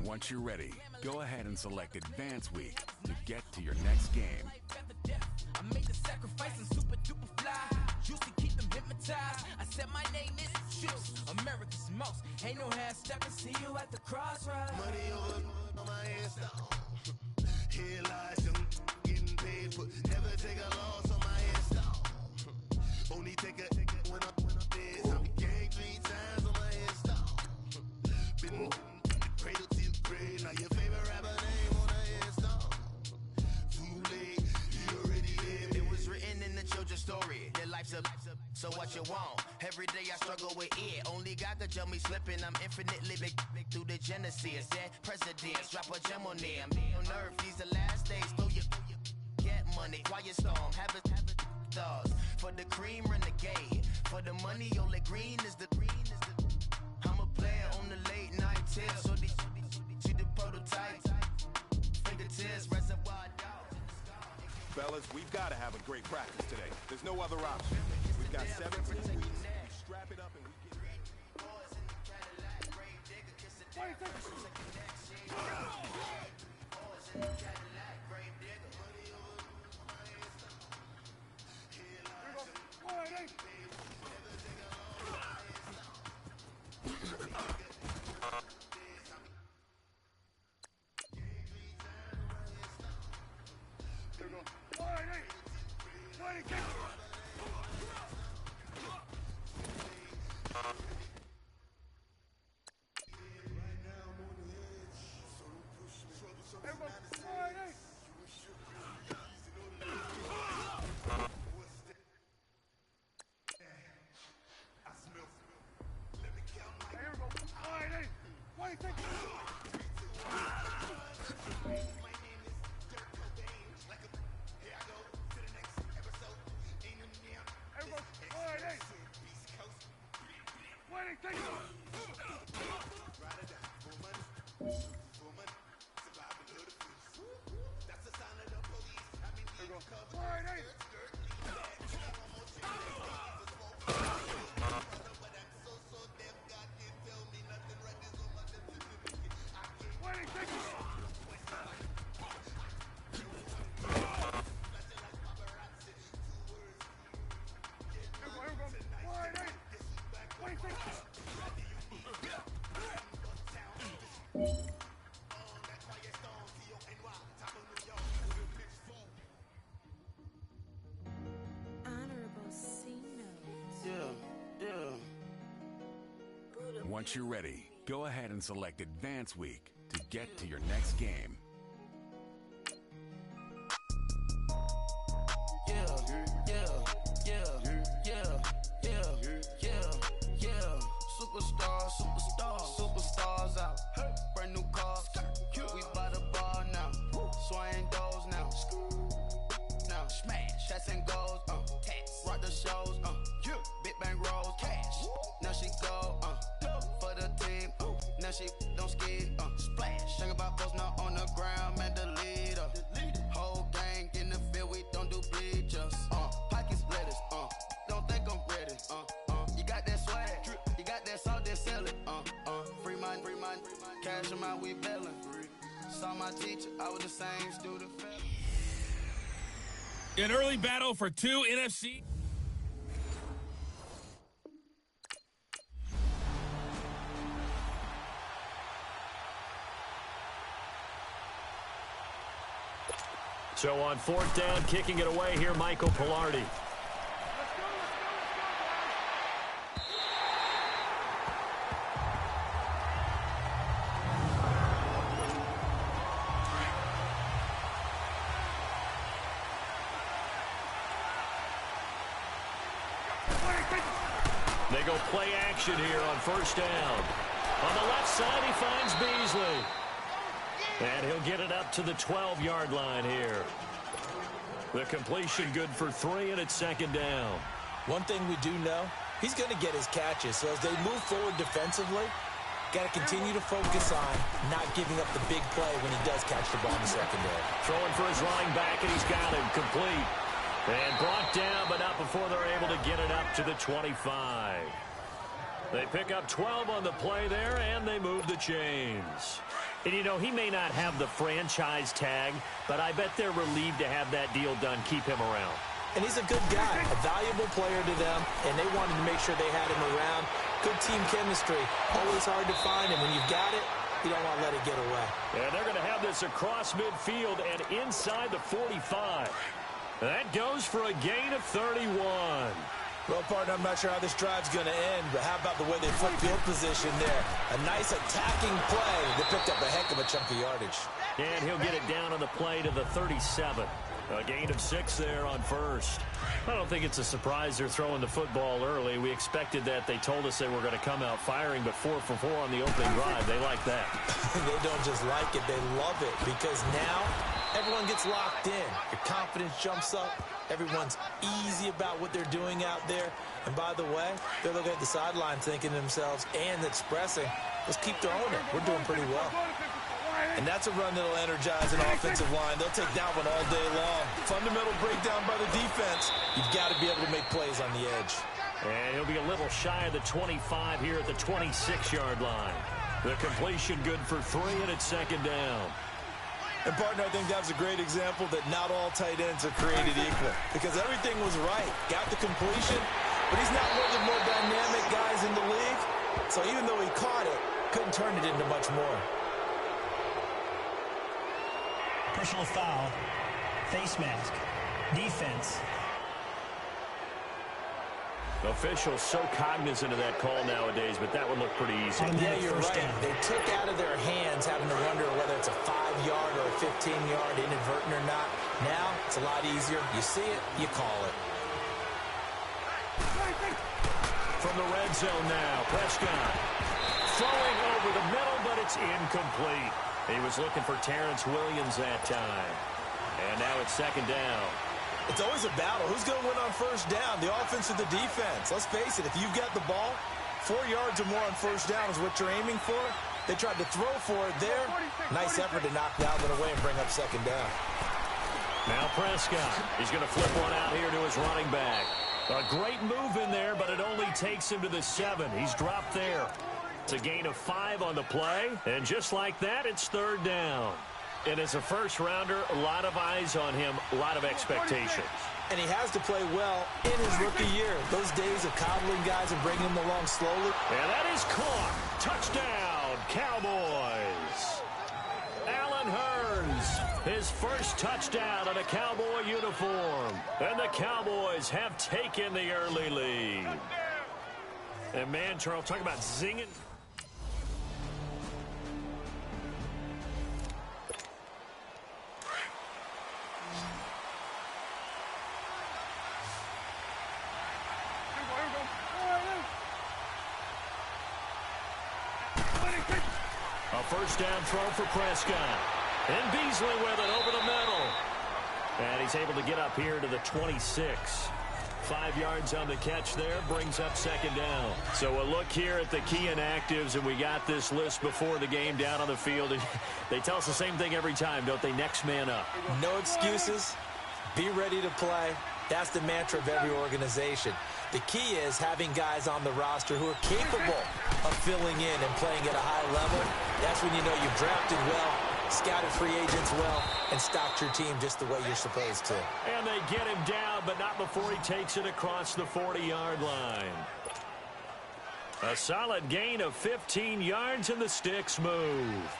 Once you're ready, go ahead and select Advance Week to get to your next game. I made the sacrifice and super duper fly. Used to keep them hypnotized. I said my name is Juice, America's most. Ain't no half stepping. See you at the crossroads. Money over on my headstone. Here lies them getting paid for. Never take a loss on my headstone. Only take a when I'm dead. I'm gang 3 times on my headstone. Been cradle to grave. Now your favorite rapper name on a headstone. Too late, you already dead. It was written in the children's story. Their life's a so what you want. Every day I struggle with it. Only God could tell me slipping. I'm infinitely big through the genesis. Dead presidents, drop a gem on them. On earth, these the last days. Throw your get money. Quiet storm, have it stars. For the cream, renegade. For the money, only green is the I'm a player on the late night tips. So these see the prototype. Fingertips, reservoir dogs. Fellas, we've got to have a great practice today. There's no other option. We've got 17 weeks. We strap it up and we get ready. Once you're ready, go ahead and select Advance Week to get to your next game. Superstars out. Brand new cars. We by the bar now. Swaying doors now. Now smash. Shots and goals. Rock the shows. Big bang rolls. Cash. Now she go. For the team. Now she don't skid. Splash. Think about post now on the ground. Man, the leader. Whole gang in the field. We don't do bleachers. Pocket splitters. Don't think I'm ready. You got that swag. You got that salt, then sell it. Free mind. Cash them out, we bailing. Saw my teacher, I was the same student. An early battle for 2 NFC. So on 4th down, kicking it away here, Michael Pilardi. They go play action here on 1st down. On the left side, he finds Beasley. And he'll get it up to the 12-yard line here. The completion good for 3, and it's 2nd down. One thing we do know, he's going to get his catches. So as they move forward defensively, got to continue to focus on not giving up the big play when he does catch the ball in the secondary. Throwing for his running back, and he's got him complete. And brought down, but not before they're able to get it up to the 25. They pick up 12 on the play there, and they move the chains. And, you know, he may not have the franchise tag, but I bet they're relieved to have that deal done, keep him around. And he's a good guy, a valuable player to them, and they wanted to make sure they had him around. Good team chemistry. Always hard to find, and when you've got it, you don't want to let it get away. And they're going to have this across midfield and inside the 45. That goes for a gain of 31. Well, partner, I'm not sure how this drive's going to end, but how about the way they flip field position there? A nice attacking play. They picked up a heck of a chunk of yardage. And he'll get it down on the play to the 37. A gain of 6 there on first. I don't think it's a surprise they're throwing the football early. We expected that. They told us they were going to come out firing, but 4 for 4 on the opening drive. They like that. They don't just like it, they love it, because now everyone gets locked in. Your confidence jumps up. Everyone's easy about what they're doing out there. And by the way, they're looking at the sideline thinking to themselves and expressing, let's keep throwing it. We're doing pretty well. And that's a run that'll energize an offensive line. They'll take that one all day long. Fundamental breakdown by the defense. You've got to be able to make plays on the edge. And he'll be a little shy of the 25 here at the 26-yard line. The completion good for 3, and it's second down. And, partner, I think that was a great example that not all tight ends are created equal, because everything was right. Got the completion, but he's not one of the more dynamic guys in the league. So even though he caught it, couldn't turn it into much more. Personal foul, face mask, defense. Officials so cognizant of that call nowadays, but that would look pretty easy. Yeah, you're right. They took out of their hands having to wonder whether it's a 5-yard or a 15-yard, inadvertent or not. Now, it's a lot easier. You see it, you call it. From the red zone now, Prescott throwing over the middle, but it's incomplete. He was looking for Terrence Williams that time. And now it's second down. It's always a battle. Who's going to win on first down, the offense or the defense? Let's face it, if you've got the ball, 4 yards or more on first down is what you're aiming for. They tried to throw for it there. Nice effort to knock that one away and bring up second down. Now Prescott. He's going to flip one out here to his running back. A great move in there, but it only takes him to the 7. He's dropped there. It's a gain of 5 on the play, and just like that, it's third down. And as a first-rounder, a lot of eyes on him, a lot of expectations. And he has to play well in his rookie year. Those days of coddling guys and bringing them along slowly. And that is caught. Touchdown, Cowboys. Allen Hurns, his first touchdown in a Cowboy uniform. And the Cowboys have taken the early lead. And man, Charles, talk about zinging. A first down throw for Prescott. And Beasley with it over the middle. And he's able to get up here to the 26. 5 yards on the catch there, brings up second down. So a look here at the key inactives, and we got this list before the game down on the field. They tell us the same thing every time, don't they? Next man up. No excuses. Be ready to play. That's the mantra of every organization. The key is having guys on the roster who are capable of filling in and playing at a high level. That's when you know you've drafted well, scouted free agents well, and stocked your team just the way you're supposed to. And they get him down, but not before he takes it across the 40-yard line. A solid gain of 15 yards, and the sticks move.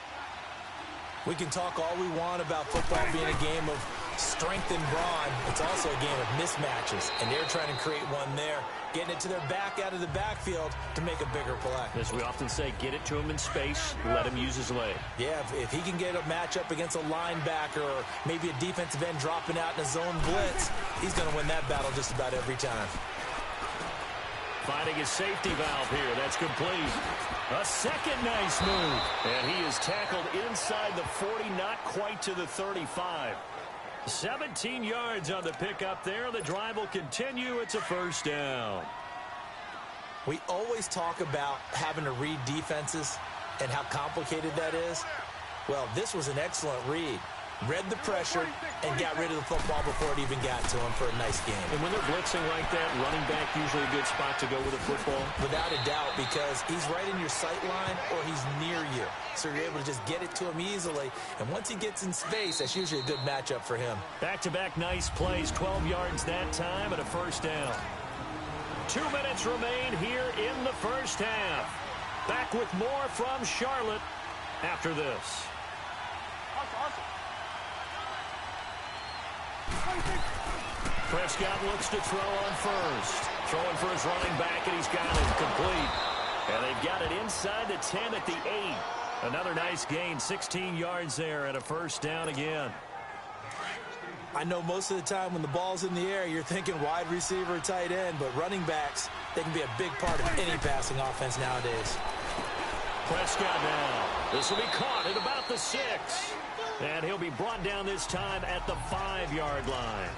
We can talk all we want about football being a game of strength and brawn. It's also a game of mismatches, and they're trying to create one there, getting it to their back out of the backfield to make a bigger play. As we often say, get it to him in space, let him use his leg. Yeah, if he can get a matchup against a linebacker or maybe a defensive end dropping out in a zone blitz, he's going to win that battle just about every time. Finding his safety valve here. That's complete. A second nice move. And he is tackled inside the 40, not quite to the 35. 17 yards on the pickup there. The drive will continue. It's a first down. We always talk about having to read defenses and how complicated that is. Well, this was an excellent read. read the pressure, and got rid of the football before it even got to him for a nice game. And when they're blitzing like that, running back usually a good spot to go with a football? Without a doubt, because he's right in your sight line or he's near you. So you're able to just get it to him easily. And once he gets in space, that's usually a good matchup for him. Back-to-back nice plays, 12 yards that time and a first down. 2 minutes remain here in the first half. Back with more from Charlotte after this. Prescott looks to throw on first. Throwing for his running back, and he's got it complete. And they've got it inside the 10 at the 8. Another nice gain, 16 yards there and a first down again. I know most of the time when the ball's in the air, you're thinking wide receiver, tight end, but running backs, they can be a big part of any passing offense nowadays. Prescott now. This will be caught at about the 6. And he'll be brought down this time at the 5-yard line.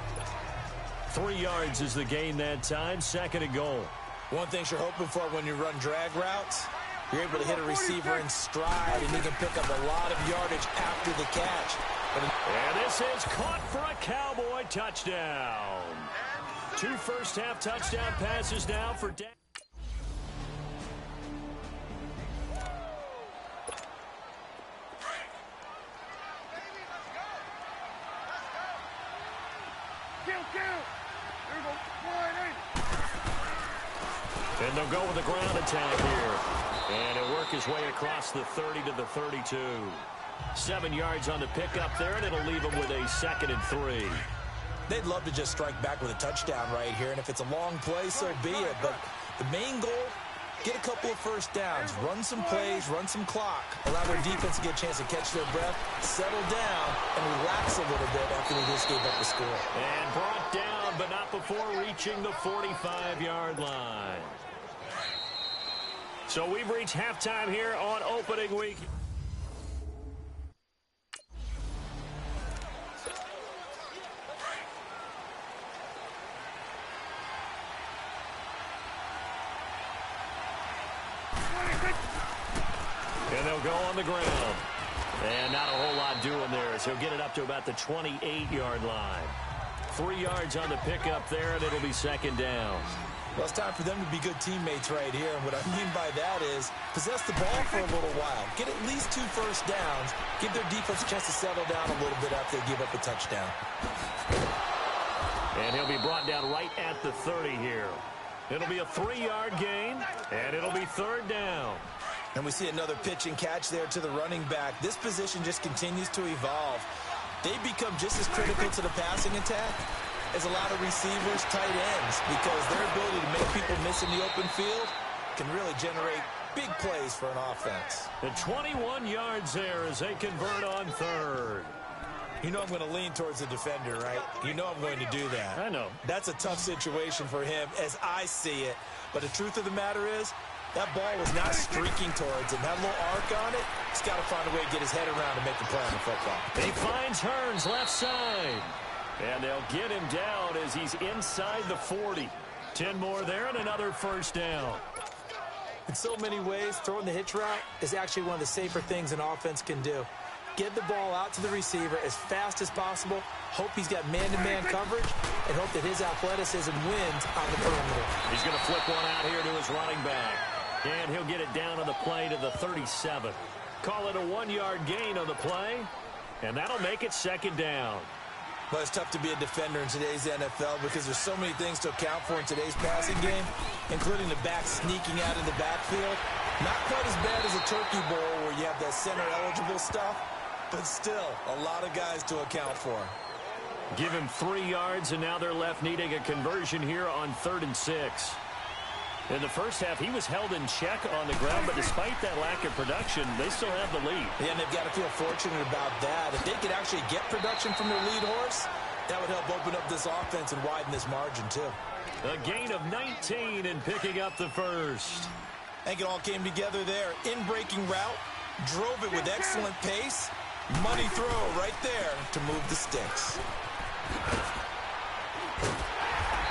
3 yards is the gain that time, second and goal. One thing you're hoping for when you run drag routes, you're able to hit a receiver in stride, and he can pick up a lot of yardage after the catch. And this is caught for a Cowboy touchdown. 2 first-half touchdown passes now for Dak. And they'll go with the ground attack here. And he'll work his way across the 30 to the 32. 7 yards on the pickup there, and it'll leave him with a 2nd and 3. They'd love to just strike back with a touchdown right here, and if it's a long play, so be it. But the main goal, get a couple of first downs, run some plays, run some clock, allow their defense to get a chance to catch their breath, settle down, and relax a little bit after they just gave up the score. And brought down, but not before reaching the 45-yard line. So we've reached halftime here on opening week. And they'll go on the ground. And not a whole lot doing there as he'll get it up to about the 28-yard line. 3 yards on the pickup there, and it'll be 2nd down. Well, it's time for them to be good teammates right here. And what I mean by that is possess the ball for a little while. Get at least 2 first downs. Give their defense a chance to settle down a little bit after they give up a touchdown. And he'll be brought down right at the 30 here. It'll be a 3-yard gain, and it'll be 3rd down. And we see another pitch and catch there to the running back. This position just continues to evolve. They become just as critical to the passing attack as a lot of receivers, tight ends, because their ability to make people miss in the open field can really generate big plays for an offense. The 21 yards there as they convert on 3rd. You know I'm going to lean towards the defender, right? You know I'm going to do that. I know. That's a tough situation for him as I see it. But the truth of the matter is, that ball was not streaking towards him. That little arc on it, he's got to find a way to get his head around and make the play on the football. He finds Hearns left side. And they'll get him down as he's inside the 40. 10 more there and another first down. In so many ways, throwing the hitch route is actually one of the safer things an offense can do. Get the ball out to the receiver as fast as possible, hope he's got man-to-man coverage, and hope that his athleticism wins on the perimeter. He's going to flip one out here to his running back. And he'll get it down on the play to the 37. Call it a 1-yard gain on the play, and that'll make it 2nd down. Well, it's tough to be a defender in today's NFL because there's so many things to account for in today's passing game, including the back sneaking out in the backfield. Not quite as bad as a turkey bowl where you have that center-eligible stuff, but still a lot of guys to account for. Give him 3 yards, and now they're left needing a conversion here on 3rd and 6. In the first half, he was held in check on the ground, but despite that lack of production, they still have the lead. Yeah, and they've got to feel fortunate about that. If they could actually get production from their lead horse, that would help open up this offense and widen this margin, too. A gain of 19 and picking up the first. I think it all came together there. In-breaking route, drove it with excellent pace. Money throw right there to move the sticks.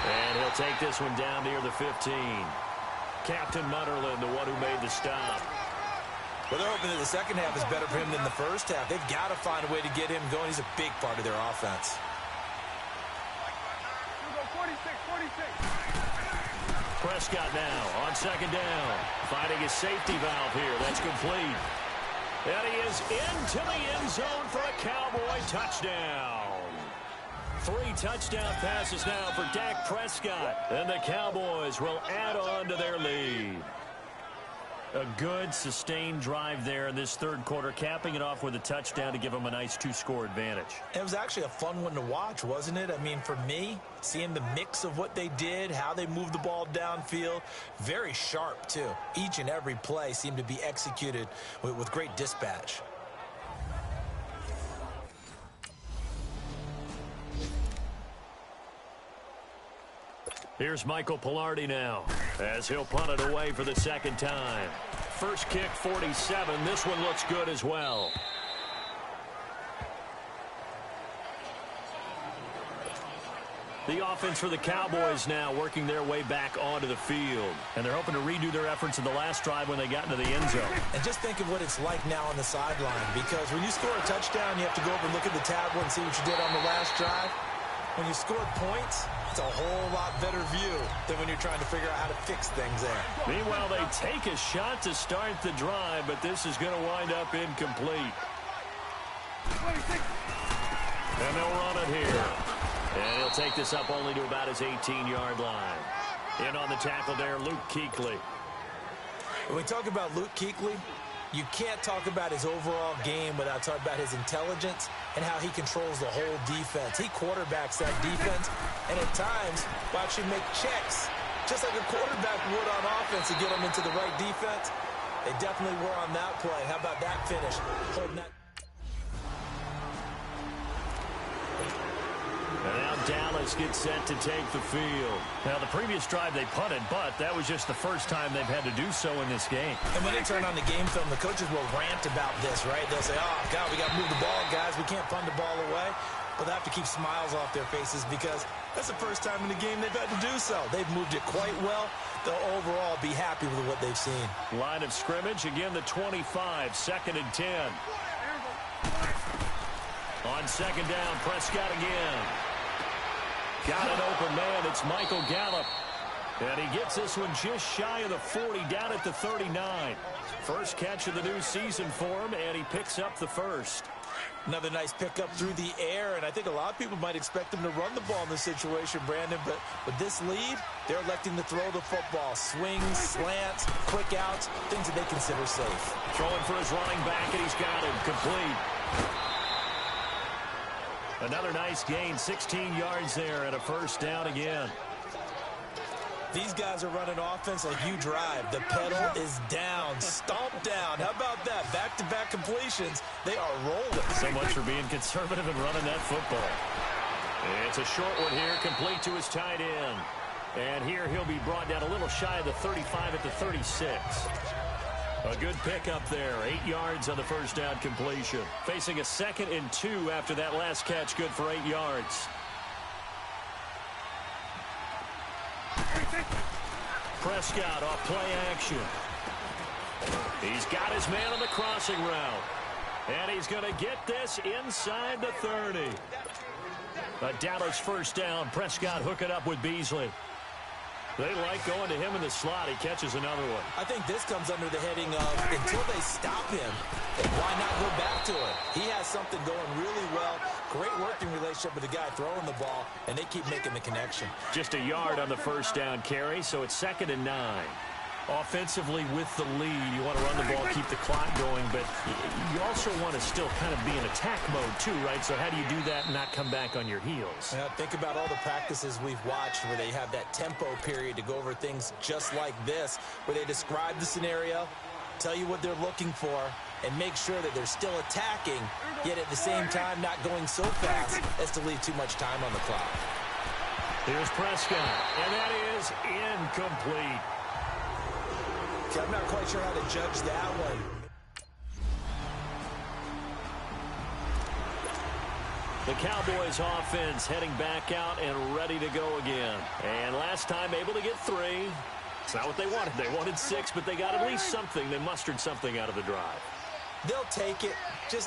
And he'll take this one down near the 15. Captain Mutterland, the one who made the stop. Well, they're hoping that the second half is better for him than the first half. They've got to find a way to get him going. He's a big part of their offense. 46. Prescott now on second down. Finding his safety valve here. That's complete. And he is into the end zone for a Cowboy touchdown. 3 touchdown passes now for Dak Prescott. And the Cowboys will add on to their lead. A good, sustained drive there in this third quarter, capping it off with a touchdown to give them a nice 2-score advantage. It was actually a fun one to watch, wasn't it? I mean, for me, seeing the mix of what they did, how they moved the ball downfield, very sharp, too. Each and every play seemed to be executed with great dispatch. Here's Michael Pilardi now as he'll punt it away for the second time. First kick, 47. This one looks good as well. The offense for the Cowboys now working their way back onto the field. And they're hoping to redo their efforts in the last drive when they got into the end zone. And just think of what it's like now on the sideline, because when you score a touchdown, you have to go over and look at the tablet and see what you did on the last drive. When you score points, it's a whole lot better view than when you're trying to figure out how to fix things there. Meanwhile, they take a shot to start the drive, but this is going to wind up incomplete. And they'll run it here. And he'll take this up only to about his 18-yard line. In on the tackle there, Luke Kuechly. When we talk about Luke Kuechly, you can't talk about his overall game without talking about his intelligence and how he controls the whole defense. He quarterbacks that defense, and at times will actually make checks, just like a quarterback would on offense to get them into the right defense. They definitely were on that play. How about that finish? Holding that. And now Dallas gets set to take the field. Now, the previous drive they punted, but that was just the first time they've had to do so in this game. And when they turn on the game film, the coaches will rant about this, right? They'll say, oh, God, we got to move the ball, guys. We can't punt the ball away. But they have to keep smiles off their faces because that's the first time in the game they've had to do so. They've moved it quite well. They'll overall be happy with what they've seen. Line of scrimmage, again, the 25, 2nd and 10. On second down, Prescott again. Got an open man. It's Michael Gallup. And he gets this one just shy of the 40, down at the 39. First catch of the new season for him, and he picks up the first. Another nice pickup through the air, and I think a lot of people might expect him to run the ball in this situation, Brandon, but with this lead, they're electing to throw the football. Swings, slants, quick outs, things that they consider safe. Throwing for his running back, and he's got him complete. Another nice gain, 16 yards there, and a first down again. These guys are running offense like you drive. The pedal is down, stomped down. How about that? Back-to-back completions. They are rolling. So much for being conservative and running that football. It's a short one here, complete to his tight end. And here he'll be brought down a little shy of the 35 at the 36. A good pickup there, 8 yards on the first down completion. Facing a 2nd and 2 after that last catch, good for 8 yards. Prescott off play action. He's got his man on the crossing route. And he's going to get this inside the 30. A Dallas first down. Prescott hooking up with Beasley. They like going to him in the slot. He catches another one. I think this comes under the heading of until they stop him, why not go back to it? He has something going really well. Great working relationship with the guy throwing the ball, and they keep making the connection. Just a yard on the first down carry, so it's 2nd and 9. Offensively with the lead, you want to run the ball, keep the clock going, but you also want to still kind of be in attack mode too, right? So how do you do that and not come back on your heels? Yeah, think about all the practices we've watched where they have that tempo period to go over things just like this, where they describe the scenario, tell you what they're looking for, and make sure that they're still attacking, yet at the same time not going so fast as to leave too much time on the clock. Here's Prescott, and that is incomplete. I'm not quite sure how to judge that one. The Cowboys offense heading back out and ready to go again. And last time able to get 3. It's not what they wanted. They wanted 6, but they got at least something. They mustered something out of the drive. They'll take it.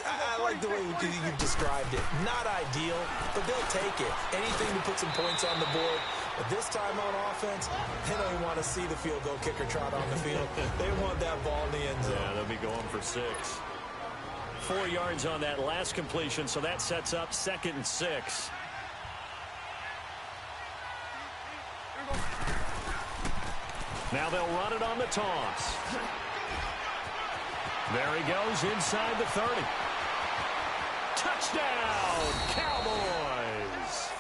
I like the way you described it. Not ideal, but they'll take it. Anything to put some points on the board. But this time on offense, they don't even want to see the field goal kicker trot on the field. They want that ball in the end zone. Yeah, they'll be going for 6. 4 yards on that last completion, so that sets up 2nd and 6. Now they'll run it on the toss. There he goes inside the 30. Touchdown, Cowboys!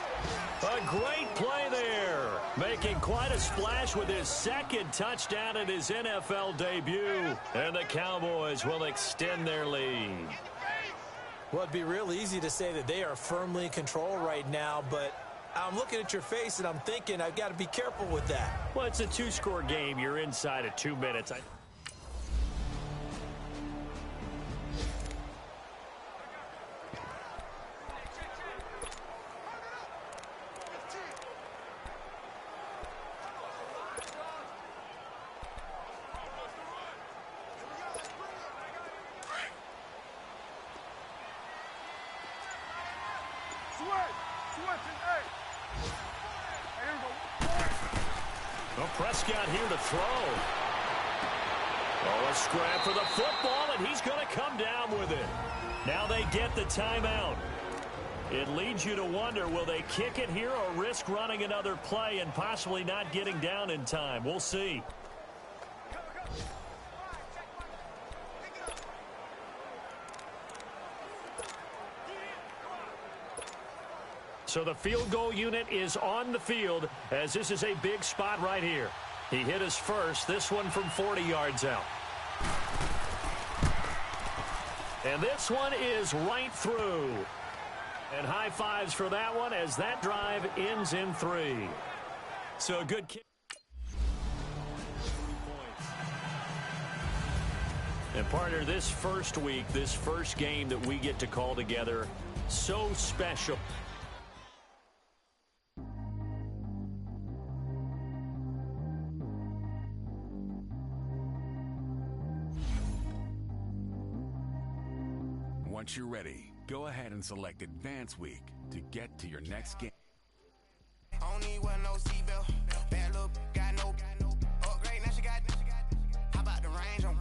A great play there, making quite a splash with his 2nd touchdown in his NFL debut. And the Cowboys will extend their lead. Well, it'd be real easy to say that they are firmly in control right now, but I'm looking at your face and I'm thinking I've got to be careful with that. Well, it's a 2-score game. You're inside of 2 minutes. Well, Prescott here to throw. Oh, a scrap for the football, and he's going to come down with it. Now they get the timeout. It leads you to wonder, will they kick it here or risk running another play and possibly not getting down in time? We'll see. So the field goal unit is on the field as this is a big spot right here. He hit his first, this one from 40 yards out. And this one is right through. And high fives for that one as that drive ends in 3. So a good kick. And partner, this first week, this first game that we get to call together, so special. Once you're ready, go ahead and select Advance Week to get to your next game. I don't need wear no seatbelt. Bad look, got no upgrade. Now she got. How about the range on?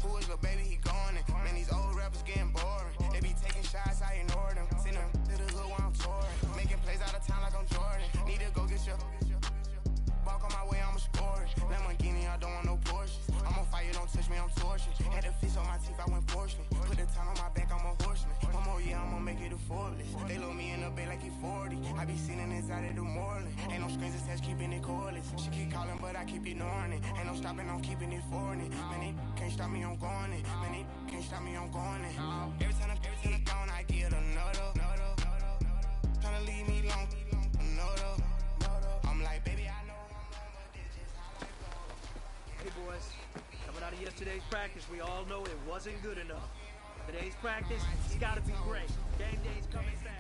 Who is the baby? He going in. Man, these old rappers getting boring. They be taking shots, I ignore them. Send them to the hood while I'm touring. Making plays out of town like I'm Jordan. Need to go get your. Walk on my way, I'ma score it. Lamborghini, I don't want no Porsches. I'm on fire, don't touch me, I'm tortured. Had the fish on my teeth, I went fortunate. Put the time on my back, I'm a horseman. One more year, I'ma make it a Forbes. They load me in the bed like he 40. I be sitting inside of the Moreland. Ain't no screens attached, keeping it cordless. She keep calling, but I keep ignoring it. Ain't no stopping, I'm keeping it for it. Man, they can't stop me, I'm going it. Man, they can't stop me, I'm going it. Every time I'm gone, I get another. Tryna leave me long, another. I'm like, baby, I know. Hey boys, coming out of yesterday's practice, we all know it wasn't good enough. Today's practice, it's got to be great. Game day's coming fast.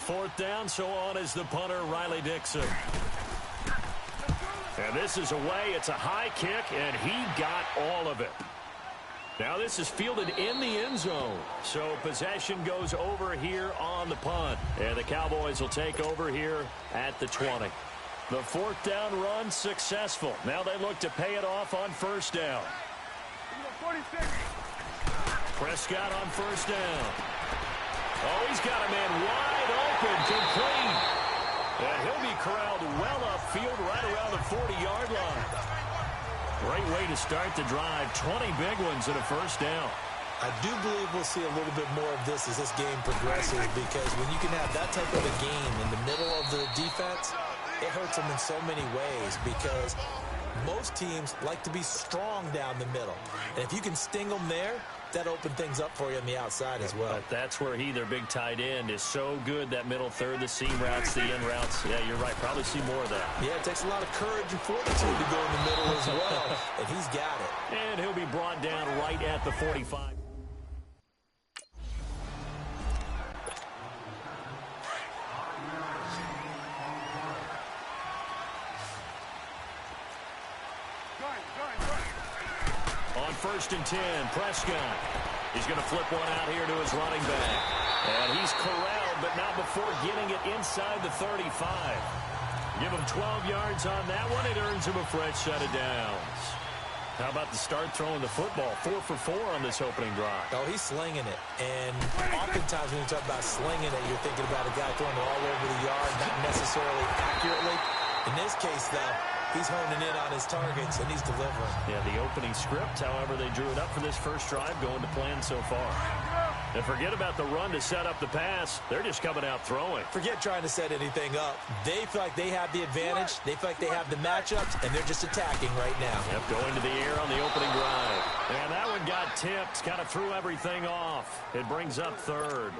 4th down, so on is the punter, Riley Dixon. And this is away. It's a high kick, and he got all of it. Now this is fielded in the end zone. So possession goes over here on the punt. And the Cowboys will take over here at the 20. The 4th down run successful. Now they look to pay it off on 1st down. 46. Prescott on 1st down. Oh, he's got a man wide open, complete. And he'll be corralled well upfield right around the 40-yard line. Great way to start the drive. 20 big ones and a 1st down. I do believe we'll see a little bit more of this as this game progresses, because when you can have that type of a game in the middle of the defense, it hurts them in so many ways, because most teams like to be strong down the middle. And if you can sting them there, that opens things up for you on the outside as well. But that's where their big tight end, is so good. That middle third, the seam routes, the end routes. Yeah, you're right. Probably see more of that. Yeah, it takes a lot of courage and fortitude to go in the middle as well. And he's got it. And he'll be brought down right at the 45. On 1st and 10, Prescott. He's going to flip one out here to his running back. And he's corralled, but not before getting it inside the 35. Give him 12 yards on that one. It earns him a fresh set of downs. How about the start throwing the football? 4 for 4 on this opening drive. Oh, he's slinging it. And oftentimes when you talk about slinging it, you're thinking about a guy throwing it all over the yard, not necessarily accurately. In this case, though, he's honing in on his targets, and he's delivering. Yeah, the opening script, however, they drew it up for this first drive, going to plan so far. And forget about the run to set up the pass. They're just coming out throwing. Forget trying to set anything up. They feel like they have the advantage. They feel like they have the matchups, and they're just attacking right now. Yep, going to the air on the opening drive. And that one got tipped, kind of threw everything off. It brings up 3rd.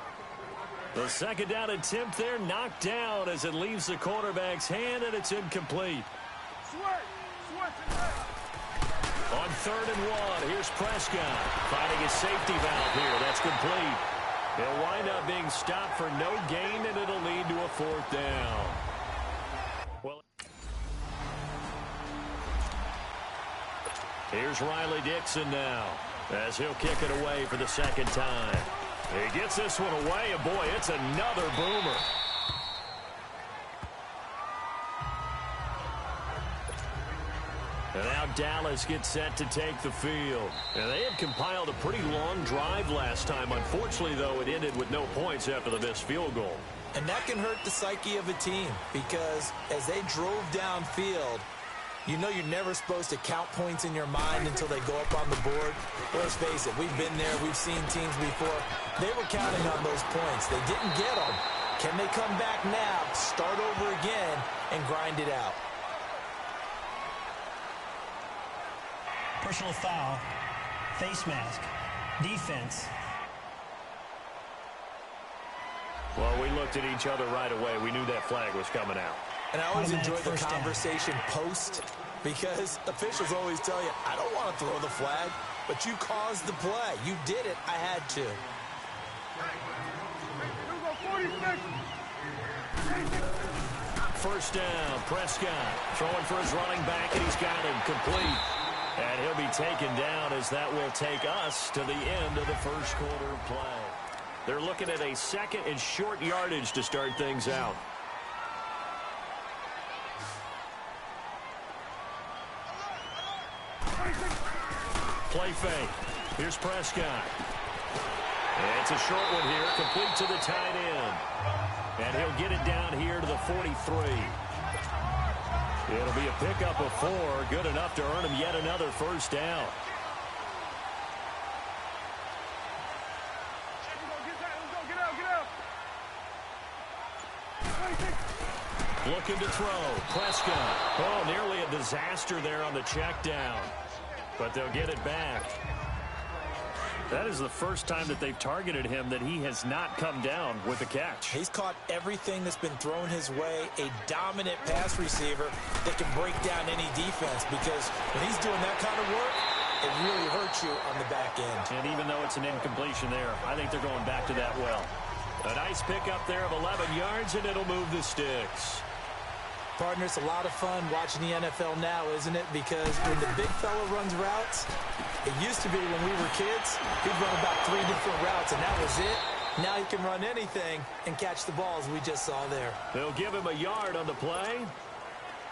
The 2nd down attempt there knocked down as it leaves the quarterback's hand, and it's incomplete. On 3rd and 1, here's Prescott finding his safety valve here. That's complete. He'll wind up being stopped for no gain, and it'll lead to a 4th down. Well, here's Riley Dixon now as he'll kick it away for the 2nd time. He gets this one away, and boy, it's another boomer. And now Dallas gets set to take the field. And they had compiled a pretty long drive last time. Unfortunately, though, it ended with no points after the missed field goal. And that can hurt the psyche of a team, because as they drove downfield, you know you're never supposed to count points in your mind until they go up on the board. Let's face it, we've been there. We've seen teams before. They were counting on those points. They didn't get them. Can they come back now, start over again, and grind it out? Personal foul, face mask, defense. Well, we looked at each other right away. We knew that flag was coming out. And I always enjoy the conversation post, because officials always tell you, I don't want to throw the flag, but you caused the play. You did it. I had to. First down, Prescott throwing for his running back, and he's got him complete. And he'll be taken down as that will take us to the end of the first quarter of play. They're looking at a 2nd and short yardage to start things out. Play fake. Here's Prescott. And it's a short one here, complete to the tight end. And he'll get it down here to the 43. It'll be a pickup of 4, good enough to earn him yet another first down. Looking to throw. Prescott. Oh, nearly a disaster there on the check down. But they'll get it back. That is the first time that they've targeted him that he has not come down with a catch. He's caught everything that's been thrown his way. A dominant pass receiver that can break down any defense, because when he's doing that kind of work, it really hurts you on the back end. And even though it's an incompletion there, I think they're going back to that well. A nice pickup there of 11 yards, and it'll move the sticks. Partner, it's a lot of fun watching the NFL now, isn't it? Because when the big fella runs routes, it used to be when we were kids, he'd run about 3 different routes, and that was it. Now he can run anything and catch the balls we just saw there. They'll give him a yard on the play,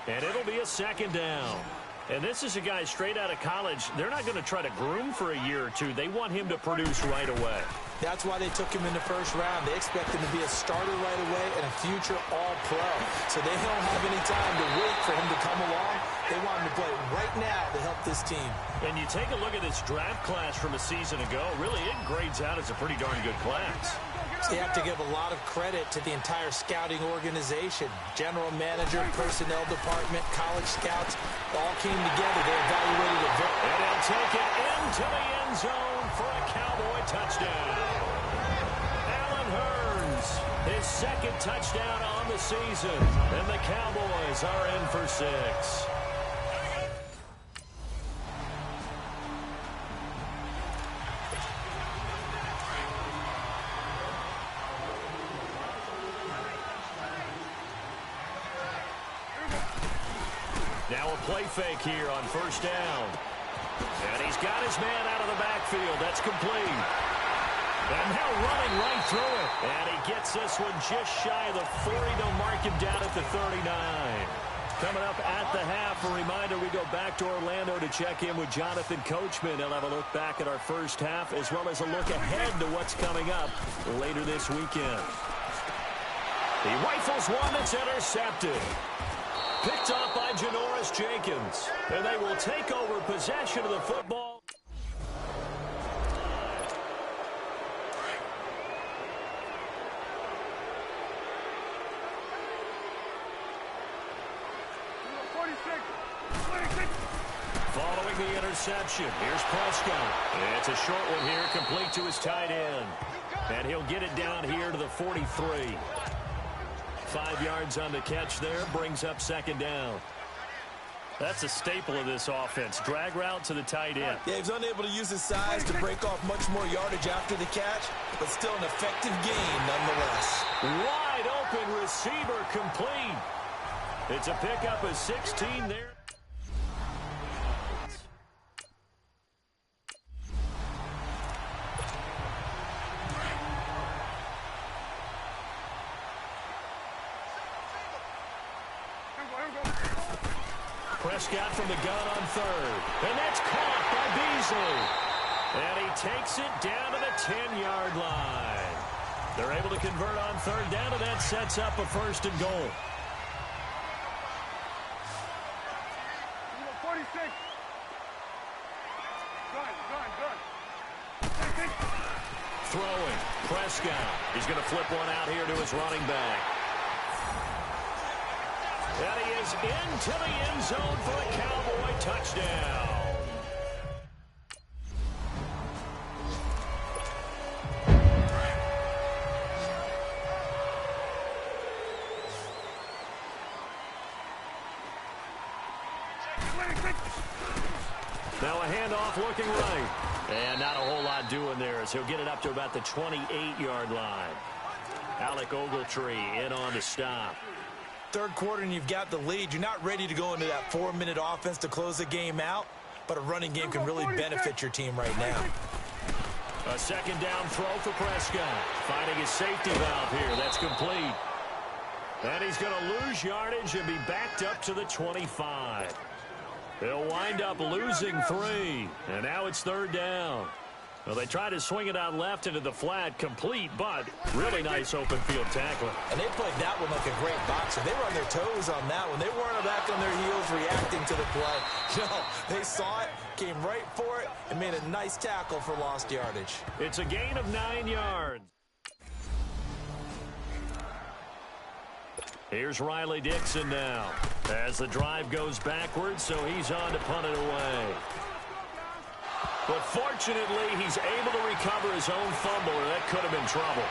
and it'll be a second down. And this is a guy straight out of college. They're not going to try to groom for a year or two. They want him to produce right away. That's why they took him in the first round. They expect him to be a starter right away and a future all-pro. So they don't have any time to wait for him to come along. They want him to play right now to help this team. And you take a look at this draft class from a season ago. Really, it grades out as a pretty darn good class. So you have to give a lot of credit to the entire scouting organization. General manager, personnel department, college scouts, all came together. They evaluated it very well. And he'll take it into the end zone for a Cowboy touchdown. Allen Hurns, his second touchdown on the season. And the Cowboys are in for 6. Now a play fake here on first down. And he's got his man out of the backfield. That's complete. And now running right through it. And he gets this one just shy of the 40. They'll mark him down at the 39. Coming up at the half, a reminder, we go back to Orlando to check in with Jonathan Coachman. He'll have a look back at our first half as well as a look ahead to what's coming up later this weekend. He rifles one that's intercepted. Picked off by Janoris Jenkins. And they will take over possession of the football. Following the interception, here's Prescott. It's a short one here, complete to his tight end. And he'll get it down here to the 43. 5 yards on the catch there, brings up second down. That's a staple of this offense. Drag route to the tight end. Yeah, he's unable to use his size to break off much more yardage after the catch, but still an effective gain nonetheless. Wide open receiver complete. It's a pickup of 16 there. Prescott from the gun on third. And that's caught by Beasley. And he takes it down to the 10-yard line. They're able to convert on third down, and that sets up a first and goal. 46. Throwing. Prescott. He's going to flip one out here to his running back. And he is into the end zone for a Cowboy touchdown. Now a handoff looking right. And not a whole lot doing there as he'll get it up to about the 28-yard line. Alec Ogletree in on the stop. Third quarter and you've got the lead. You're not ready to go into that 4-minute offense to close the game out, but a running game can really benefit your team right now. A second down throw for Prescott. Finding his safety valve here. That's complete. And he's going to lose yardage and be backed up to the 25. They'll wind up losing 3. And now it's third down. Well, they tried to swing it out left into the flat, complete, but really nice open field tackling. And they played that one like a great boxer. They were on their toes on that one. They weren't back on their heels reacting to the play. No, they saw it, came right for it, and made a nice tackle for lost yardage. It's a gain of 9 yards. Here's Riley Dixon now as the drive goes backwards, so he's on to punt it away. But fortunately, he's able to recover his own fumble, or that could have been trouble.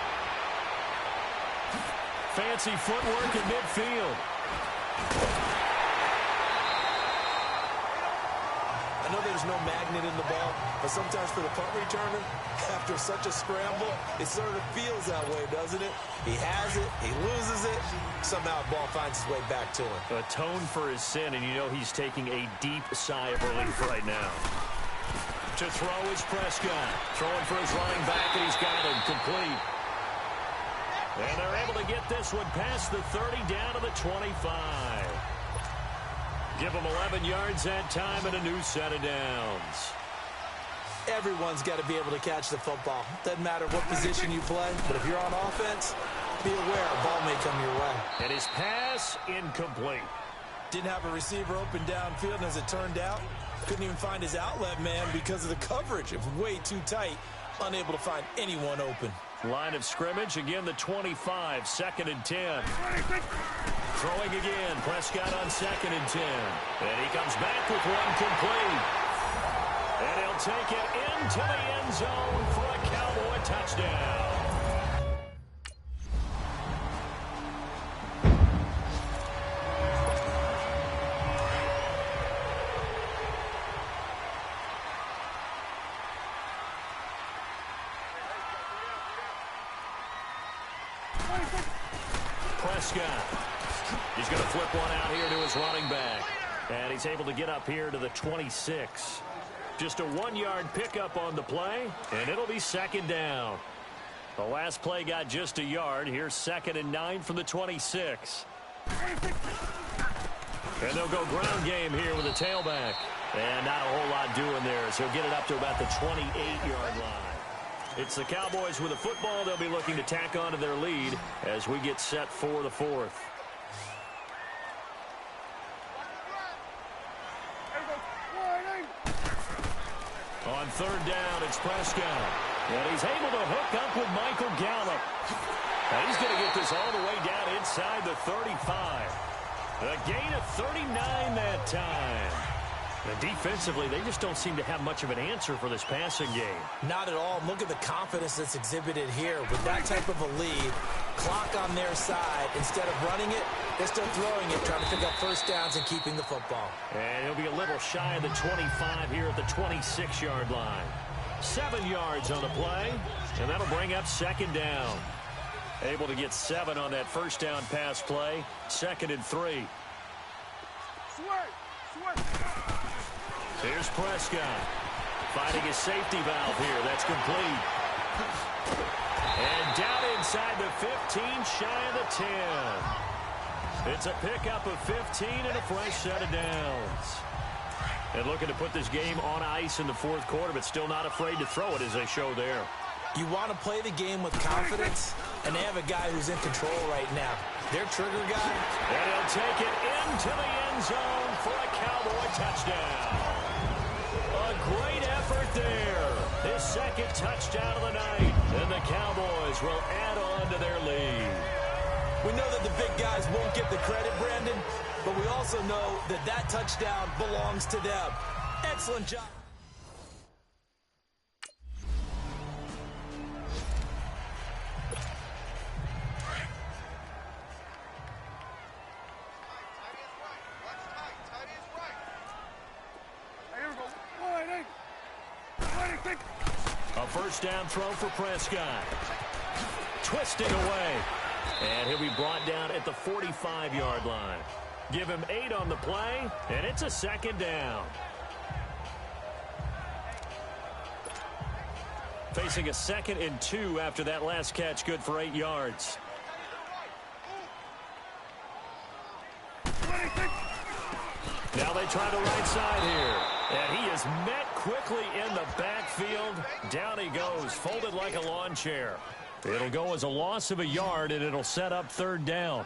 Fancy footwork in midfield. A I know there's no magnet in the ball, but sometimes for the punt returner, after such a scramble, it sort of feels that way, doesn't it? He has it, he loses it, somehow the ball finds its way back to him. Atone for his sin, and you know he's taking a deep sigh of relief right now. To throw is Prescott. Throwing for his running back, and he's got him complete. And they're able to get this one past the 30 down to the 25. Give them 11 yards that time and a new set of downs. Everyone's got to be able to catch the football. Doesn't matter what position you play, but if you're on offense, be aware a ball may come your way. And his pass incomplete. Didn't have a receiver open downfield, and as it turned out, couldn't even find his outlet man because of the coverage. It was way too tight, unable to find anyone open. Line of scrimmage, again the 25, 2nd and 10. Throwing again, Prescott on 2nd and 10. And he comes back with one complete. And he'll take it into the end zone for a Cowboy touchdown. Prescott. He's going to flip one out here to his running back. And he's able to get up here to the 26. Just a 1-yard pickup on the play, and it'll be 2nd down. The last play got just a yard. Here's 2nd and 9 from the 26. And they'll go ground game here with a tailback. And not a whole lot doing there, so he'll get it up to about the 28-yard line. It's the Cowboys with the football. They'll be looking to tack on to their lead as we get set for the 4th. On 3rd down, it's Prescott. And he's able to hook up with Michael Gallup. And he's going to get this all the way down inside the 35. A gain of 39 that time. And defensively, they just don't seem to have much of an answer for this passing game. Not at all. Look at the confidence that's exhibited here. With that type of a lead, clock on their side, instead of running it, they're still throwing it, trying to pick up first downs and keeping the football. And he'll be a little shy of the 25 here at the 26-yard line. 7 yards on the play, and that'll bring up 2nd down. Able to get 7 on that first down pass play. 2nd and 3. Here's Prescott finding his safety valve here. That's complete. And down inside the 15, shy of the 10. It's a pickup of 15 and a fresh set of downs. And looking to put this game on ice in the 4th quarter, but still not afraid to throw it as they show there. You want to play the game with confidence, and they have a guy who's in control right now. Their trigger guy. And he'll take it into the end zone for a Cowboy touchdown. A great effort there. His 2nd touchdown of the night. And the Cowboys will add on to their lead. We know that the big guys won't get the credit, Brandon, but we also know that that touchdown belongs to them. Excellent job. A first down throw for Prescott. Twisting away. And he'll be brought down at the 45-yard line. Give him 8 on the play, and it's a 2nd down. Facing a 2nd and 2 after that last catch, good for 8 yards. Now they try the right side here. And he is met quickly in the backfield. Down he goes, folded like a lawn chair. It'll go as a loss of a yard, and it'll set up 3rd down.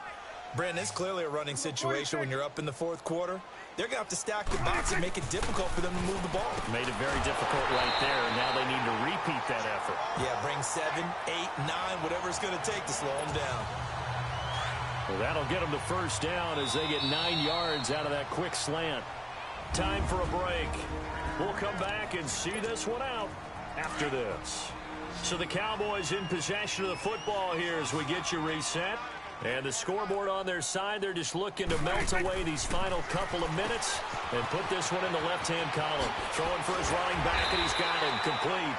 Brandon, it's clearly a running situation when you're up in the 4th quarter. They're going to have to stack the box and make it difficult for them to move the ball. Made it very difficult right there, and now they need to repeat that effort. Yeah, bring 7, 8, 9, whatever it's going to take to slow them down. Well, that'll get them to 1st down as they get 9 yards out of that quick slant. Time for a break. We'll come back and see this one out after this. So the Cowboys in possession of the football here as we get you reset. And the scoreboard on their side, they're just looking to melt away these final couple of minutes and put this one in the left-hand column. Throwing for his running back, and he's got him complete.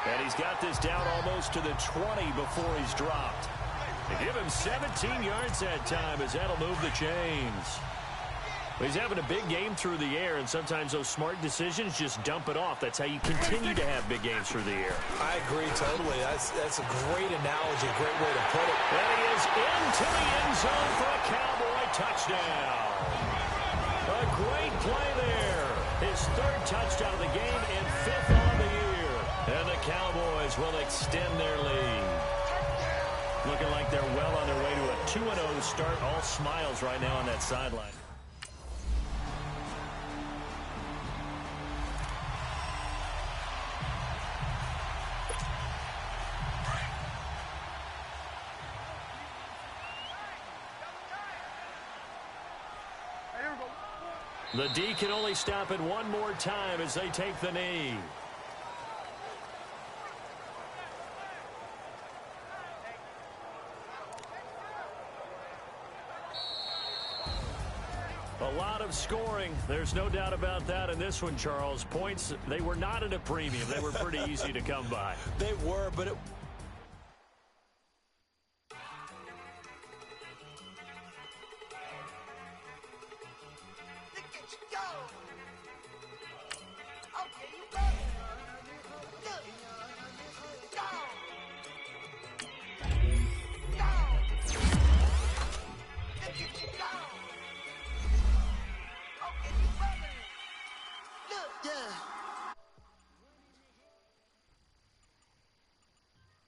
And he's got this down almost to the 20 before he's dropped. They give him 17 yards that time as that'll move the chains. He's having a big game through the air, and sometimes those smart decisions just dump it off. That's how you continue to have big games through the air. I agree totally. That's a great analogy, a great way to put it. And he is into the end zone for a Cowboy touchdown. A great play there. His third touchdown of the game and fifth on the year. And the Cowboys will extend their lead. Looking like they're well on their way to a 2-0 start. All smiles right now on that sideline. The D can only stop it one more time as they take the knee. A lot of scoring. There's no doubt about that in this one, Charles. Points, they were not at a premium. They were pretty easy to come by. They were, but it... Yeah.